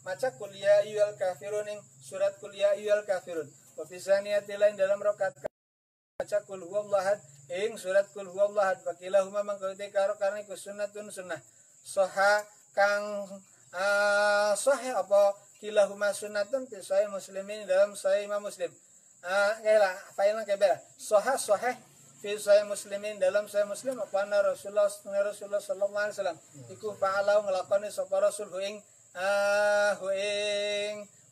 [SPEAKER 1] maca qul ya ayyuhal kafirun ing surat qul ya ayyuhal kafirun wa bisaniyati lain dalam rakaat maca qul huwallahu ahad ing surat qul huwallahu ahad fakilahuma mangkauti karo karena iku sunnatun sunnah soha kang sahih apa kilahuma sunnatun fi sahih muslimin dalam sahih Imam Muslim kaya failna kaya soha sahih fi sahih muslimin dalam sahih Muslim apa Rasulullah sallallahu alaihi wasallam iku fa'alau nglakoni sapa Rasul huing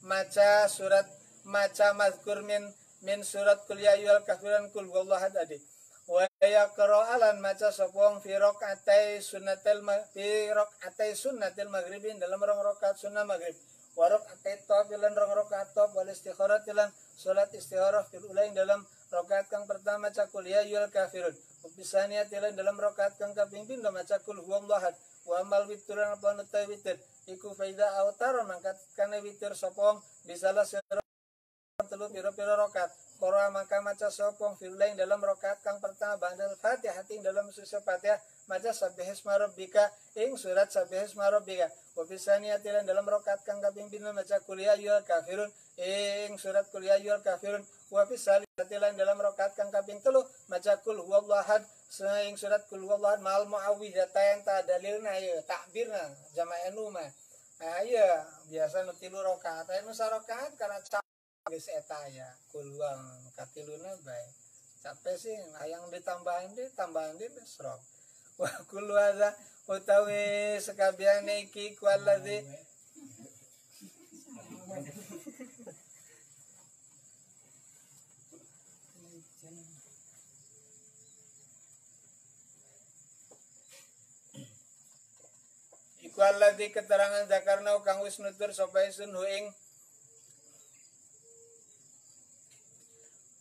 [SPEAKER 1] maca surat maca mazkur min surat qul ya ayyuhal kafirun qul huwallahu ahad adi wa yaqra'alan maca sapa fi raqatai sunnatil maghribin dalam rong rakaat sunnah maghrib wa raqatai tafilan rong rakaat taf wal istikharah tilan salat istikharah fil ulaing dalam rakaat kang pertama maca qul ya ayyuhal kafirun wa bisaniyah tilan dalam rakaat kang kaping pindho maca qul huwallahu ahad wa amal witran apa nutai witir iku faida autar mangkat kana witir sapa bisalah telu pira-pira rakaat qora maka maca sapa filain dalam rakaat kang pertama ba'dal Fatihah ing dalam susah Fatihah maca sabbihisma rabbika ing surat sabbihisma rabbika wa bisaniyati dalam rakaat kang kaping 5 maca qul ya ayyuhal kafirun ing surat qul ya ayyuhal kafirun wa bisaniyati dalam rakaat kang kaping 3 maca qul huwallahu ahad ing surat qul huwallahu ahad mal muawwidzatain ta dalilna ya takbirna jamaah nu mah ayo biasa nu 3 rakaat anu sarakaat kana geus eta ya kuluang katiluna bae capek sih hayang ditambahin di besrok wa kullu hadza utawi sekabiane iki kualladzi iku alladzi keterangan zakarna kang wis nutur sapa sun ing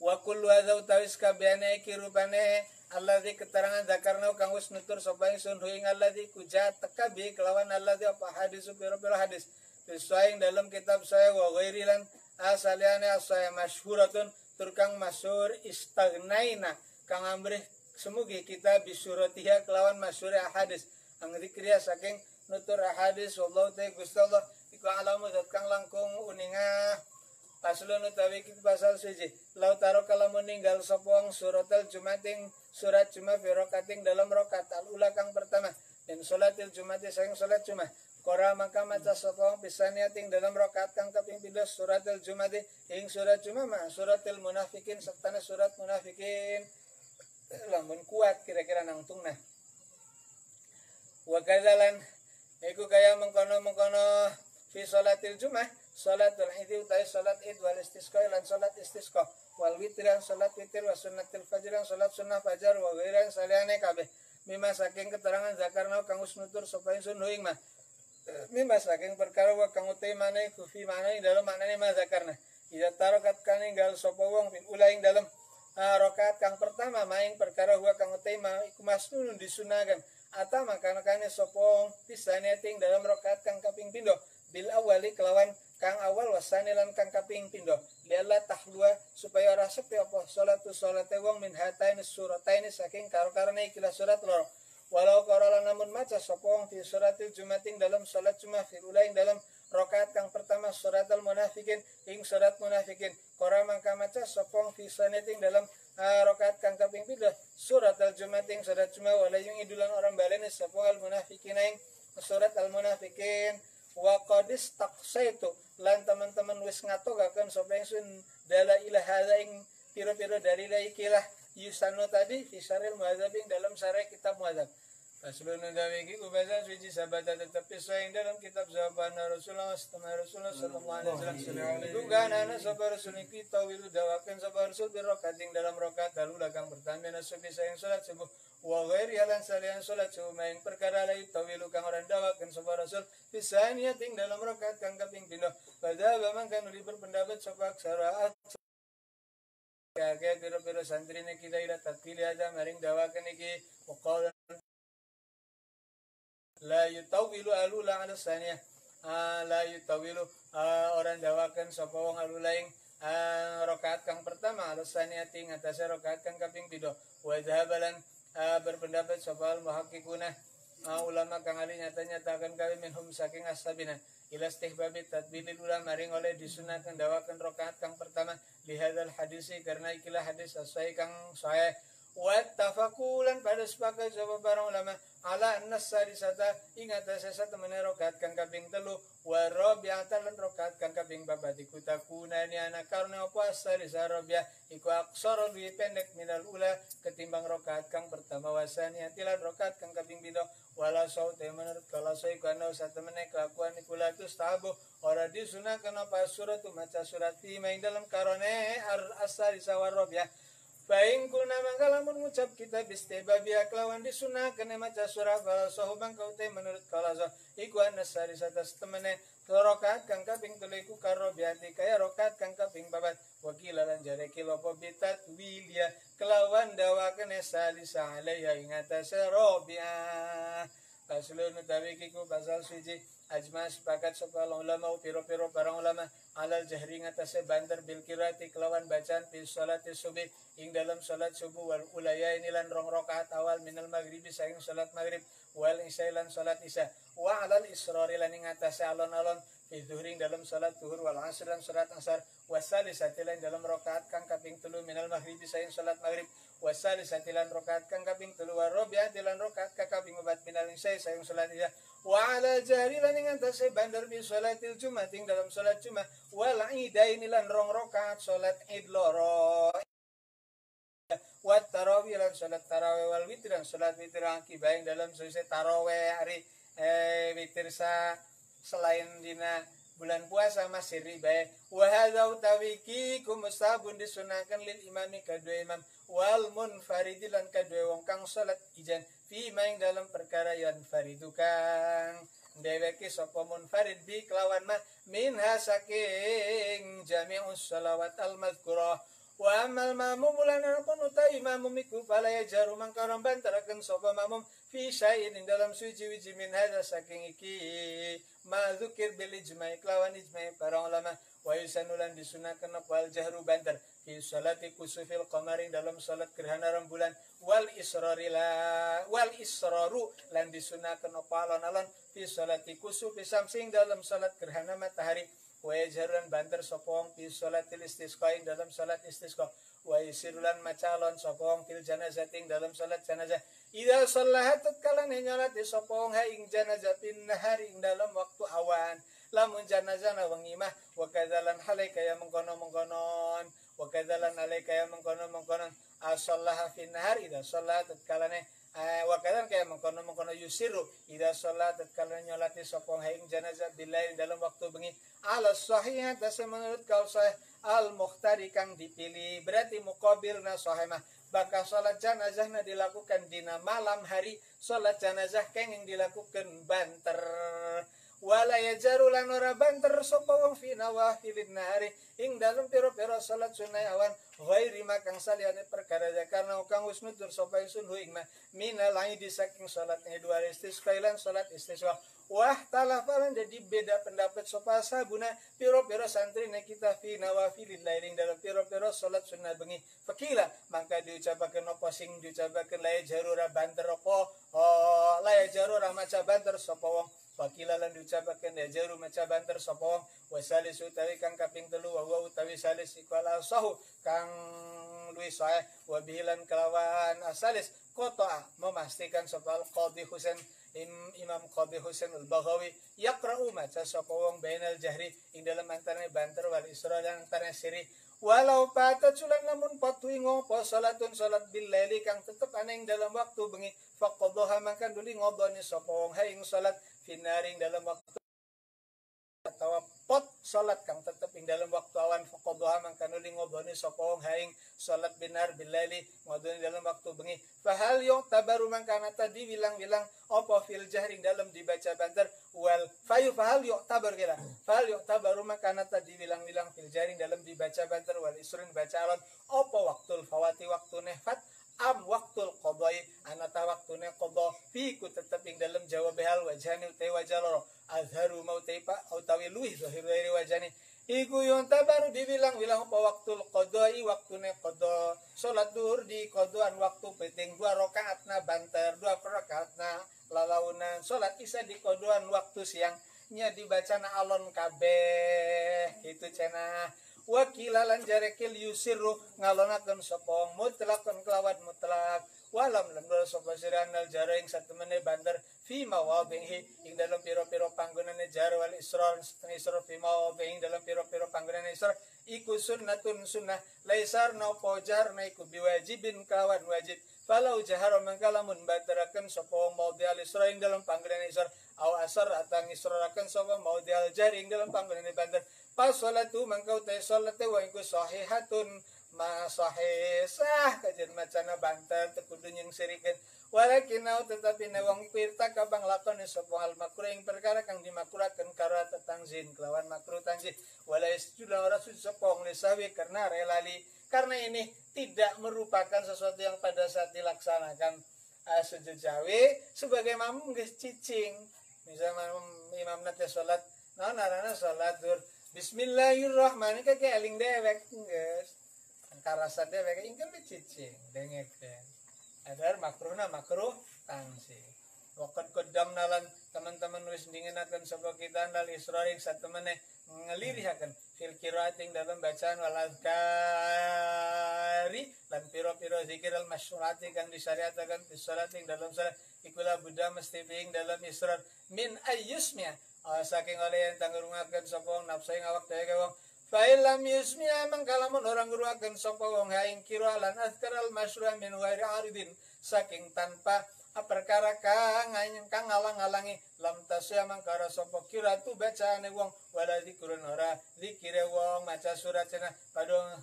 [SPEAKER 1] wa kullu hadza utawis kabehane iki rupane alladzi keterangan zakarna kang wis nutur sapa ingsun ing alladzi kuja teka bi kelawan alladzi apa hadis pira-pira hadis sesuai dalam kitab saya wa ghairi lan asaliane saya masyhuratun turkang masyhur istagnaina kang amrih semugi kita bisuratiha kelawan masyhur hadis ang dikriya saking nutur hadis wallahu ta'ala Gusti Allah iku alamu zat kang langkung uninga Paslon utawi iki pasal 1 lau taro kalamun ninggal sapa suratul jumating surat Jumat rakating dalam rakaat al-ula kang pertama dan salatil jumati saking salat Jumat qora maka maca sapa pisaniating dalam rakaat kang kaping 7 suratul jumati ing surat Jumat ma suratul munafikin serta surat munafikin lamun kuat kira-kira nangtungna wa kadzalan iku kaya mengkono-mengkono fi salatil Jumat salatul id utai salat id wal istisqa lan salat istisqa wal witran salat witir wa sunnatul fajr salat sunnah fajar wa ghairan saliyane kabeh mimma saking keterangan zakarna kang wis nutur sapa ingsun ing mah mimma saking perkara wa kang utai maneh kufi maneh dalam maknane ma zakarna ida tarokat kan ninggal sapa wong bin ulaing dalam rakaat kang pertama maing perkara wa kang utai ma iku masnun disunagan ata makana-kane sapa pisane ting dalam rakaat kang kaping 7 bil awali kelawan kang awal wasani lan kang kaping pindho lialla tahlua supaya ora sepi apa salate wong min hatain surataini saking karo-karone ikilah surat loro walau qarala namun maca sapa wong fi suratil jumating dalam salat Jumat fi ulaing dalam rakaat kang pertama suratul munafikin ing surat munafikin qara mangka maca sapa wong fi sanating dalam rakaat kang kaping 7 suratul jumating surat Jumat wala yung idulan orang balene sapa al munafikin ing surat al munafikin wa qadis taqsaitu lan teman-teman wis ngatogaken sapa ingsun dala ilaha ing pira-pira dari ikilah yusano tadi fisaril muadzabin dalam syarah kitab muadzab sebelum dawe iki kubasa suci sahabat tetap sesuai dalam kitab sahabat Rasulullah sallallahu alaihi wasallam dugaan ana sapa rasul iki tawilu dawaken sapa rasul birakating dalam rakaat dalu lakang pertama nasubi sayang salat subuh wa ghairi lan salian salat sumain perkara lain tawilu kang ora dawaken sapa rasul fisaniya ting dalam rakaat kang kaping 7 pada memang kan berpendapat sapa aksara kaya pira-pira santri ne kita ira takpilih aja maring dawaken iki waqala la yutawilu alula ala saniyah la yutawilu orang dawakan sapa wong alulaing rakaat kang pertama ala saniyati ngatasi rakaat kang kaping 7 wa dhahabalan berpendapat sapa muhaqqiquna ulama kang ali nyata-nyatakan kami minhum saking ashabina ila istihbabi tadbilil ulama ring oleh disunatkan dawakan rakaat kang pertama lihadzal hadisi karena ikilah hadis sahih kang sahih wa tafakulan pada sepakat sapa para ulama ala anna sadisata ingat sesa temene rakaat kang kaping 3 wa rabi'atan lan rakaat kang kaping 4 iku takunani ana karena apa sadisa rabi'ah iku aksara luwih pendek minal ula ketimbang rakaat kang pertama wasani atilan rakaat kang kaping 7 wala saute menurut kalau saya kana satemene kelakuan iku latus tabu ora disunahkan apa surat maca surat fi main dalam karone as-sadisa wa rabi'ah Baing kuna mangkalamun ngucap kita bistebabia kelawan disunahkan maca surah kalau sahubang kau teh menurut kalaso iku anasari satas temene rokaat kang kaping 3 iku karo biati kaya rokaat kang kaping 4 wakilalan jare kilopo bitat wilia kelawan dawakan salisa alaiya ingata serobia paslun utawi kiku pasal suci ajma sepakat sapa ulama piro-piro para ulama alal jahri ngatasé banter bil qiraati kelawan bacaan fi salati subuh ing dalam salat subuh wal ulaya ini lan rong rakaat awal minal maghribi saing salat maghrib wal isya lan salat isya wa alal israri lan ing ngatasé alon-alon fi zuhri dalam salat zuhur wal asr lan salat asar wasalisati lan dalam rakaat kang kaping 3 minal maghribi saing salat maghrib wasalisati lan rakaat kang kaping 3 wa rabi'ati lan rakaat kang kaping 4 minal isya saing salat isya wa ala jari lan ing antase bandar bi salatil jumat ing dalam salat jumat wal idaini lan rong rakaat salat id loro wa tarawih lan salat tarawih wal witir lan salat witir akibat ing dalam selesai tarawih hari witir selain dina bulan puasa masih riba wa hadza tawiki kumusabun disunahkan lil imami kadua imam wal munfaridi lan kadua wong kang salat ijan fi maing dalam perkara yan faridukang dheweke sapa munfarid bi kelawan ma minha saking jami'us shalawat al mazkurah wa amal mamum lan pun utai mamum iku fala yajaru mangkaram bantaraken sapa mamum fi syai'in dalam suci-suci min hadza saking iki mazukir bil ijma' kelawan ijma' para ulama wa yusanulan disunahkan wal jahru bantar fi salati kusufil qamari dalam salat gerhana rembulan wal israru lan disunahkan alon-alon fi salati kusufi samsing dalam salat gerhana matahari wa yajharan bantar sopong fi salatil istisqa dalam salat istisqa wa yasirulan macalon sopong fil janazating dalam salat janazah idza sallahat tatkala nyalat sopong ha ing janazatin nahari ing dalam waktu awan lamun janazah na wangimah wa kadzalan halaika ya mengkono-mengkonon wa kadzalan alaika ya mengkono-mengkonon asallaha fin nahari idza salat tatkala wa kadzalan kaya mengkono-mengkono yusiru idza salat tatkala nyolati sopong ha ing janazah bilail dalam waktu bengi ala sahih dasa menurut kaul sahih al mukhtari kang dipilih berarti muqabilna sahih mah bakal salat janazahna dilakukan dina malam hari salat janazah kenging dilakukan banter wala yajaru lan ora banter sapa wong fi nawafilin nahari ing dalem pira-pira salat sunah awan ghairi makang saliyane perkara karena kang wis nutur sapa ingsun hu ing minal aidi saking salat dua istisqa lan salat istisqa wah talafalan jadi beda pendapat sopa sabuna piro-piro santri na kita fi nawafilin lailing dalam piro-piro salat sunnah bengi fakila maka diucapakan apa sing diucapakan laya jarura banter apa laya jarura maca banter sopa wong fakila lan diucapakan laya jaru maca banter sopa wong wasalis utawi kang kaping 3 wa utawi salis ikwala sahu kang luwih sahih wa bihilan kelawan asalis qata'a memastikan sopa al-qadhi Husain Imam Qadhi Husain al-Baghawi yaqra'u maca sapa wong bainal jahri ing dalam antarané banter wal isra dan antarané siri walau pata culan lamun patu ngopo salatun salat bil laili kang tetep ana ing dalam waktu bengi faqadha mangkan duli ngodoni sapa wong ha ing salat finaring dalam waktu atau pot salat kang tetep ing dalam waktu awan faqadha mangkan duli ngodoni sapa wong ha ing salat binar bil laili ngodoni dalam waktu bengi fahal yu'tabaru mangkana tadi bilang-bilang apa fil jahri dalam dibaca banter wal fahal yu'tabar kira fahal yu'tabaru mangkana tadi bilang-bilang fil jahri dalam dibaca banter wal isrin baca alon apa waktul fawati waktu nehfat am waktul qadai anata waktune qada fiku tetep ing dalam jawab hal wajhani utai wajah loro azharu mau taipa utawi luih zahir dari wajani Iku yung baru dibilang-bilang apa waktu qodoi waktune qodho. Salat duhur di qodhoan waktu penting 2 rakaatna banter, 2 rakaatna lalaunan. Salat isya di qodhoan waktu siangnya dibacana alon kabeh. Itu cenah. Wakilalan jarekil yusiru ngalonakeun sapa mutlaqan kelawan mutlak. Walam lan sapa siranal jaro ing satemene banter fi mawadhihi ing dalam piro-piro panggonane jar wal israr setengah israr fi mawadhihi ing dalam piro-piro panggonane israr iku sunnatun sunnah laisar no pojar na iku biwajibin kawan wajib falau jahara mangkalamun bataraken sapa mawadhi al israr ing dalam panggonane israr au asar atang israraken sapa mawadhi al jar ing dalam panggonane banter pas salatu mangkau ta salate wa iku sahihatun ma sahih sah kajen macana banter tekudu yang sirikeun walakin tetapi nawang pirta kabang lakon sapa hal makruh ing perkara kang dimakruhaken karo tetangzin kelawan makruh tanzin wala isjuda ora sapa lisawi karena relali karena ini tidak merupakan sesuatu yang pada saat dilaksanakan sujud jawi sebagai mamum geus cicing misalnya imam nate salat narana salat dur bismillahirrahmanirrahim kake eling dewek geus karasa dewek ingkang cicing dengeken adar makruhna makruh tangsi wakat kodam nalan teman-teman wis dingenaken sapa kita nal israring satemene ngelirihaken fil qiraating dalam bacaan wal azkari lan piro-piro zikir al masyruati kang disyariataken fi salating dalam salat ikulah buddha mesti ing dalam israr min ayyusnya saking oleh yang tanggurungaken sapa nafsu ing awak dhewe wong fa'ilam yusmi'a mangkalamun orang nguruakeun sapa wong haing kira lan azkaral masyru' min ghairi aridin saking tanpa perkara kang ngalang-alangi lam tasya mangkara sapa kira tu bacaane wong wala zikrun ora zikire wong maca surat cenah padung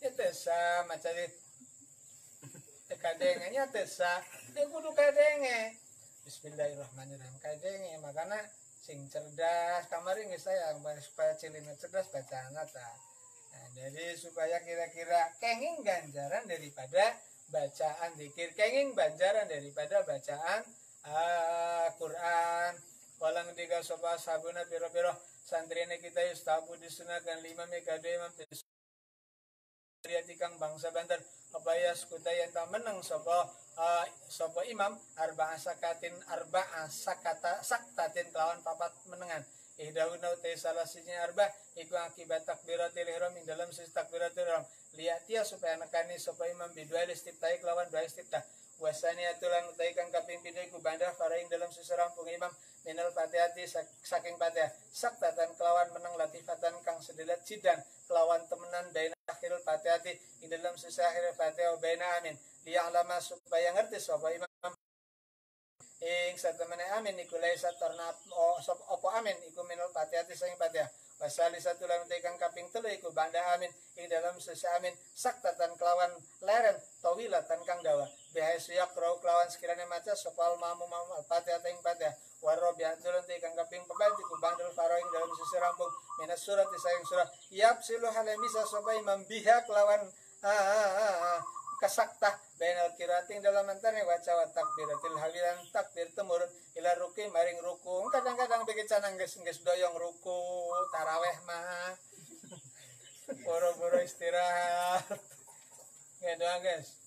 [SPEAKER 1] etesa maca kadengenya tesa dia kudu kadenge bismillahirrahmanirrahim kadenge makana sing cerdas kamarin saya supaya cilina cerdas bacaan ta. Nah, jadi supaya kira-kira kenging ganjaran daripada bacaan zikir, kenging ganjaran daripada bacaan Quran. Walang tiga sopa sabuna piro-piro santrine kita yustabu disunahkan 5 megade imam tikang bangsa banten apaya sekutayan ta meneng sapa imam arba'a saktatin kelawan papat menengan ihdauna te salah sijinya arba iku akibat takbiratul ihram ing dalam sisi takbiratul ihram liatia supaya nekani sapa imam bidua istiftai kelawan dua istiftah wasani atulan utai kang kaping pindho iku bandar faraing dalam sisi rampung imam minal fatihati saking fatihah saktatan kelawan meneng latifatan kang sedelat sidan kelawan temenan daina akhirul fatihati di dalam sisi akhir fatihah baina amin liya'lama supaya ngerti sapa imam ing satemene amin iku laisa tarna apa amin iku minal fatihati saking fatihah wasali satu lan tekang kaping 3 iku banda amin ing dalam sisi amin saktatan kelawan leren tawilatan kang dawa bihasia krau kelawan sekiranya maca sapa al-mamu al-fatihah ing fatihah warabi'at lan tekang kaping 4 iku bandul faro ing dalam sisi rampung minas surat saking surah yapsilu halamisa sapa imam biha kelawan kasaktah bainal qiraating dalam antara waca wa takbiratil halilan takbir temurun ila ruki maring ruku kadang-kadang begitu canang geus doyong ruku taraweh mah boro-boro istirahat ya doa guys